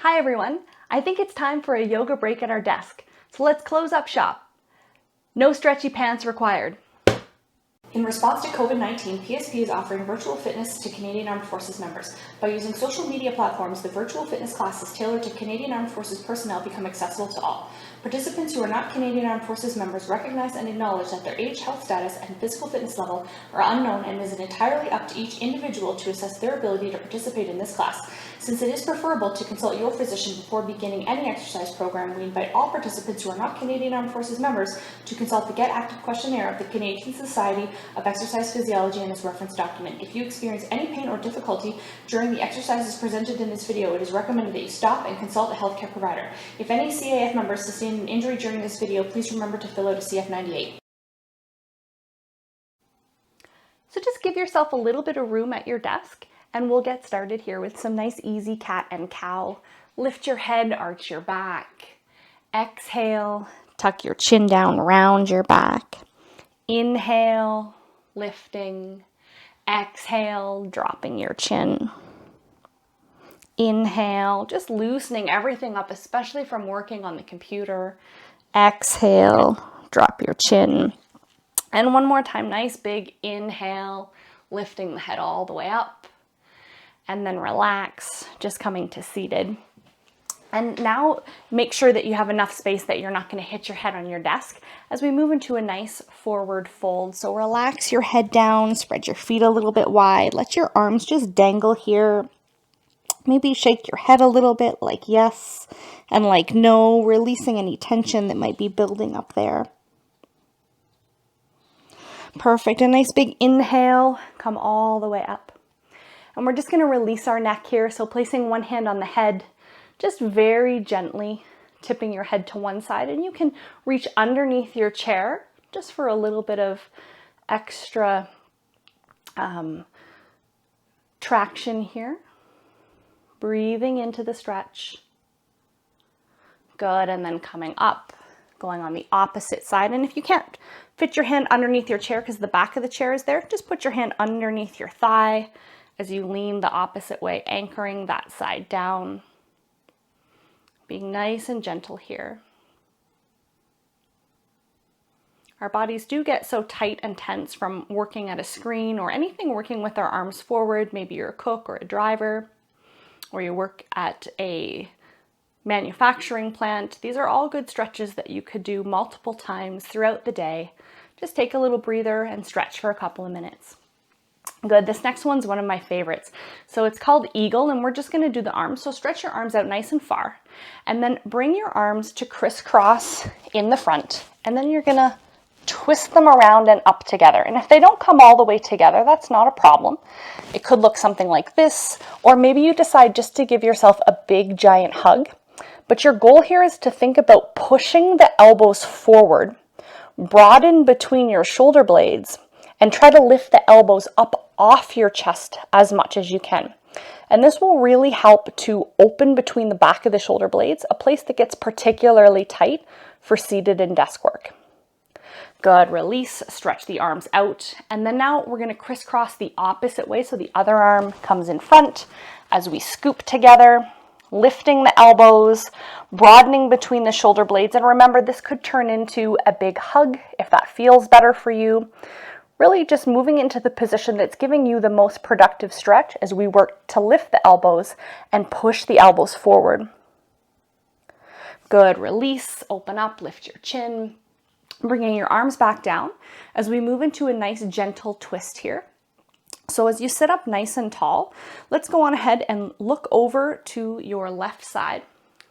Hi everyone, I think it's time for a yoga break at our desk, so let's close up shop. No stretchy pants required. In response to COVID-19, PSP is offering virtual fitness to Canadian Armed Forces members. By using social media platforms, the virtual fitness classes tailored to Canadian Armed Forces personnel become accessible to all. Participants who are not Canadian Armed Forces members recognize and acknowledge that their age, health status, and physical fitness level are unknown, and it is entirely up to each individual to assess their ability to participate in this class. Since it is preferable to consult your physician before beginning any exercise program, we invite all participants who are not Canadian Armed Forces members to consult the Get Active questionnaire of the Canadian Society of Exercise Physiology and its reference document. If you experience any pain or difficulty during the exercises presented in this video, it is recommended that you stop and consult a healthcare provider. If any CAF members sustain an injury during this video, please remember to fill out a CF98. So just give yourself a little bit of room at your desk, and we'll get started here with some nice easy cat and cow. Lift your head, arch your back. Exhale, tuck your chin down around your back. Inhale, lifting. Exhale, dropping your chin. Inhale, just loosening everything up, especially from working on the computer. Exhale, drop your chin. And one more time, nice big inhale, lifting the head all the way up. And then relax, just coming to seated. And now make sure that you have enough space that you're not going to hit your head on your desk as we move into a nice forward fold. So relax your head down, spread your feet a little bit wide, let your arms just dangle here. Maybe shake your head a little bit like yes and like no, releasing any tension that might be building up there. Perfect. A nice big inhale, come all the way up. And we're just going to release our neck here. So placing one hand on the head, just very gently tipping your head to one side. And you can reach underneath your chair just for a little bit of extra traction here. Breathing into the stretch. Good. And then coming up, going on the opposite side. And if you can't fit your hand underneath your chair because the back of the chair is there, just put your hand underneath your thigh as you lean the opposite way, anchoring that side down. Being nice and gentle here. Our bodies do get so tight and tense from working at a screen or anything working with our arms forward. Maybe you're a cook or a driver, or you work at a manufacturing plant. These are all good stretches that you could do multiple times throughout the day. Just take a little breather and stretch for a couple of minutes. Good. This next one's one of my favorites. So it's called Eagle, and we're just going to do the arms. So stretch your arms out nice and far, and then bring your arms to crisscross in the front, and then you're going to twist them around and up together. And if they don't come all the way together, that's not a problem. It could look something like this, or maybe you decide just to give yourself a big giant hug. But your goal here is to think about pushing the elbows forward, broaden between your shoulder blades, and try to lift the elbows up off your chest as much as you can. And this will really help to open between the back of the shoulder blades, a place that gets particularly tight for seated and desk work. Good. Release, stretch the arms out. And then now we're going to crisscross the opposite way. So the other arm comes in front as we scoop together, lifting the elbows, broadening between the shoulder blades. And remember, this could turn into a big hug if that feels better for you. Really just moving into the position that's giving you the most productive stretch as we work to lift the elbows and push the elbows forward. Good. Release, open up, lift your chin, bringing your arms back down as we move into a nice gentle twist here. So as you sit up nice and tall, let's go on ahead and look over to your left side.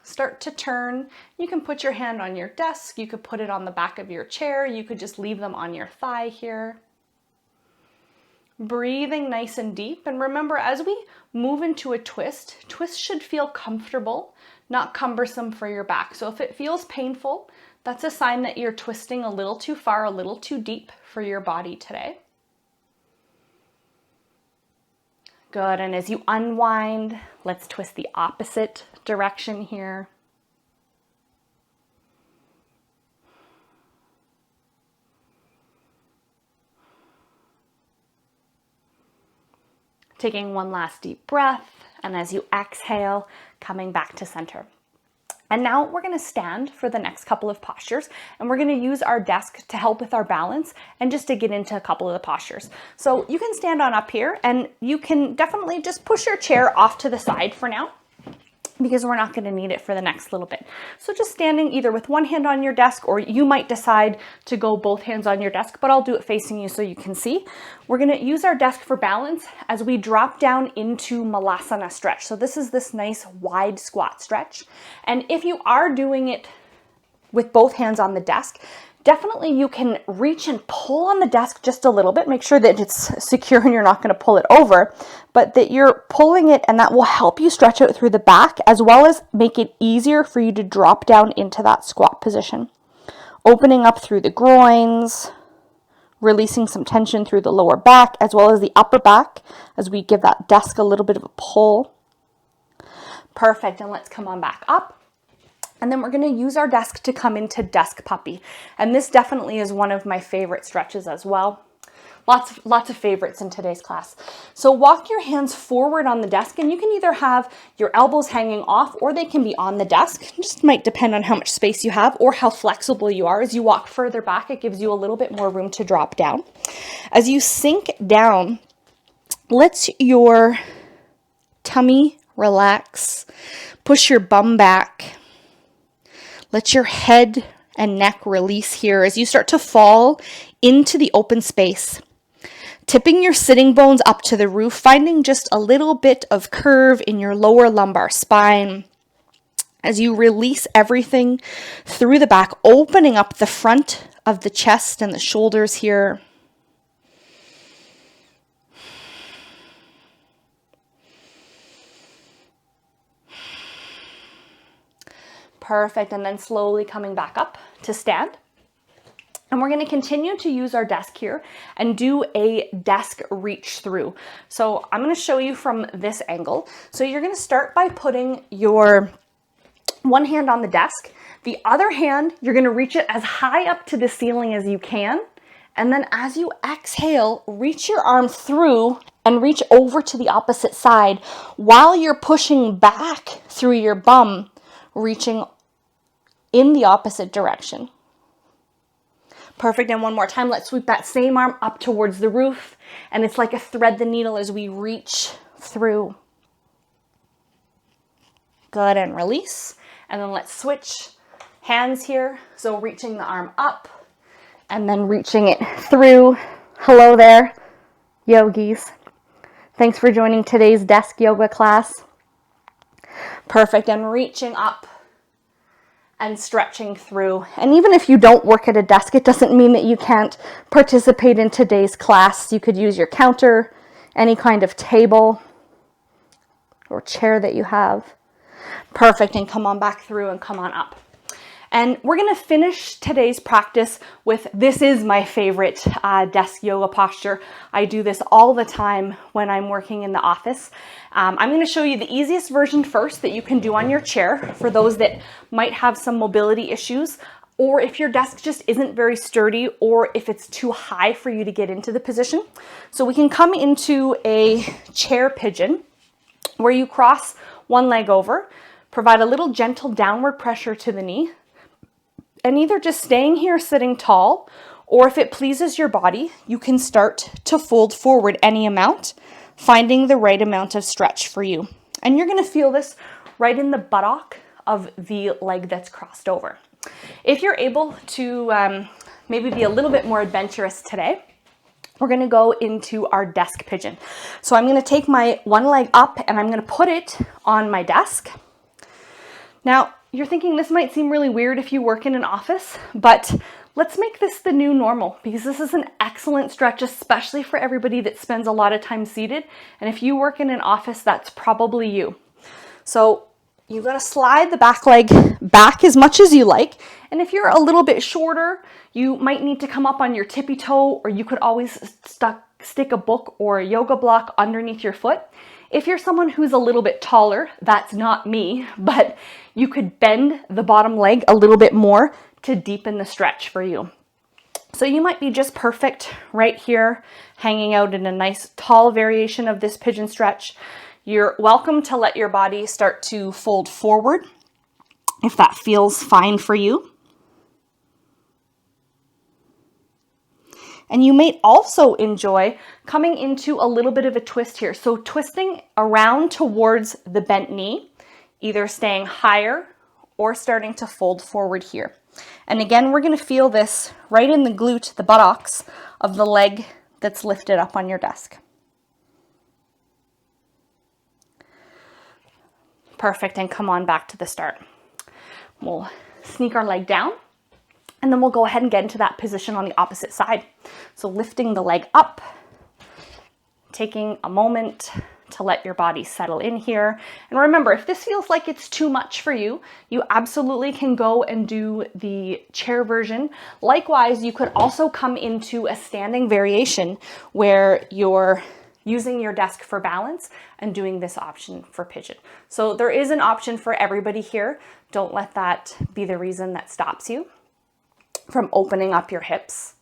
Start to turn. You can put your hand on your desk. You could put it on the back of your chair. You could just leave them on your thigh here. Breathing nice and deep. And remember, as we move into a twist, twist should feel comfortable, not cumbersome for your back. So if it feels painful, that's a sign that you're twisting a little too far, a little too deep for your body today. Good. And as you unwind, let's twist the opposite direction here. Taking one last deep breath And as you exhale, coming back to center. And now we're going to stand for the next couple of postures, and we're going to use our desk to help with our balance and just to get into a couple of the postures. So you can stand on up here, and you can definitely just push your chair off to the side for now, because we're not going to need it for the next little bit. So just standing either with one hand on your desk, or you might decide to go both hands on your desk, but I'll do it facing you so you can see. We're going to use our desk for balance as we drop down into Malasana stretch. So this is this nice wide squat stretch. And if you are doing it with both hands on the desk, definitely you can reach and pull on the desk just a little bit. Make sure that it's secure and you're not going to pull it over, but that you're pulling it, and that will help you stretch out through the back as well as make it easier for you to drop down into that squat position. Opening up through the groins, releasing some tension through the lower back as well as the upper back as we give that desk a little bit of a pull. Perfect, and let's come on back up. And then we're going to use our desk to come into desk puppy. And this definitely is one of my favorite stretches as well. Lots of favorites in today's class. So walk your hands forward on the desk, and you can either have your elbows hanging off or they can be on the desk. It just might depend on how much space you have or how flexible you are. As you walk further back, it gives you a little bit more room to drop down. As you sink down, let your tummy relax. Push your bum back. Let your head and neck release here as you start to fall into the open space. Tipping your sitting bones up to the roof, finding just a little bit of curve in your lower lumbar spine. As you release everything through the back, opening up the front of the chest and the shoulders here. Perfect, and then slowly coming back up to stand. And we're going to continue to use our desk here and do a desk reach through. So I'm going to show you from this angle. So you're going to start by putting your one hand on the desk. The other hand, you're going to reach it as high up to the ceiling as you can. And then as you exhale, reach your arm through and reach over to the opposite side while you're pushing back through your bum, reaching in the opposite direction. Perfect, and one more time, let's sweep that same arm up towards the roof, and it's like a thread the needle as we reach through. Good, and release, and then let's switch hands here. So reaching the arm up, and then reaching it through. Hello there, yogis. Thanks for joining today's desk yoga class. Perfect, and reaching up and stretching through. And even if you don't work at a desk, it doesn't mean that you can't participate in today's class. You could use your counter, any kind of table or chair that you have. Perfect, and come on back through and come on up. And we're going to finish today's practice with, this is my favorite desk yoga posture. I do this all the time when I'm working in the office. I'm going to show you the easiest version first that you can do on your chair for those that might have some mobility issues, or if your desk just isn't very sturdy, or if it's too high for you to get into the position. So we can come into a chair pigeon where you cross one leg over, provide a little gentle downward pressure to the knee, and either just staying here sitting tall, or if it pleases your body, you can start to fold forward any amount, finding the right amount of stretch for you. And you're going to feel this right in the buttock of the leg that's crossed over. If you're able to maybe be a little bit more adventurous today, we're going to go into our desk pigeon. So I'm going to take my one leg up and I'm going to put it on my desk. Now, you're thinking this might seem really weird if you work in an office, but let's make this the new normal, because this is an excellent stretch, especially for everybody that spends a lot of time seated. And if you work in an office, that's probably you. So you're going to slide the back leg back as much as you like. And if you're a little bit shorter, you might need to come up on your tippy toe, or you could always stick a book or a yoga block underneath your foot. If you're someone who's a little bit taller, that's not me, but you could bend the bottom leg a little bit more to deepen the stretch for you. So you might be just perfect right here, hanging out in a nice tall variation of this pigeon stretch. You're welcome to let your body start to fold forward if that feels fine for you. And you may also enjoy coming into a little bit of a twist here. So twisting around towards the bent knee, either staying higher or starting to fold forward here. And again, we're going to feel this right in the glute, the buttocks of the leg that's lifted up on your desk. Perfect, and come on back to the start. We'll sneak our leg down, and then we'll go ahead and get into that position on the opposite side. So lifting the leg up, taking a moment to let your body settle in here. And remember, if this feels like it's too much for you, you absolutely can go and do the chair version. Likewise, you could also come into a standing variation where you're using your desk for balance and doing this option for pigeon. So there is an option for everybody here. Don't let that be the reason that stops you from opening up your hips.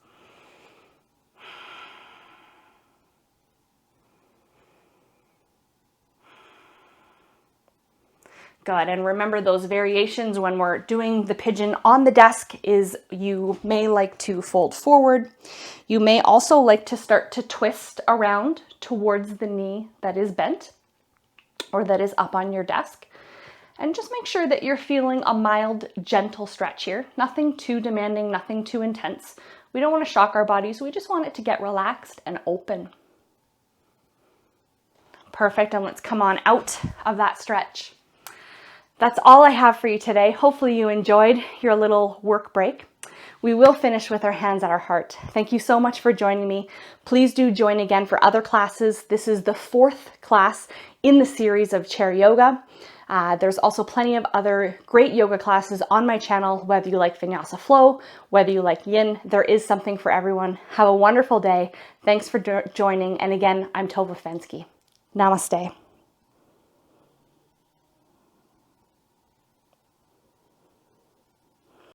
Good, and remember those variations when we're doing the pigeon on the desk is you may like to fold forward. You may also like to start to twist around towards the knee that is bent or that is up on your desk. And just make sure that you're feeling a mild, gentle stretch here. Nothing too demanding, nothing too intense. We don't want to shock our bodies. We just want it to get relaxed and open. Perfect, and let's come on out of that stretch. That's all I have for you today. Hopefully you enjoyed your little work break. We will finish with our hands at our heart. Thank you so much for joining me. Please do join again for other classes. This is the 4th class in the series of chair yoga. There's also plenty of other great yoga classes on my channel, whether you like Vinyasa Flow, whether you like Yin, there is something for everyone. Have a wonderful day. Thanks for joining. And again, I'm Tovah. Namaste.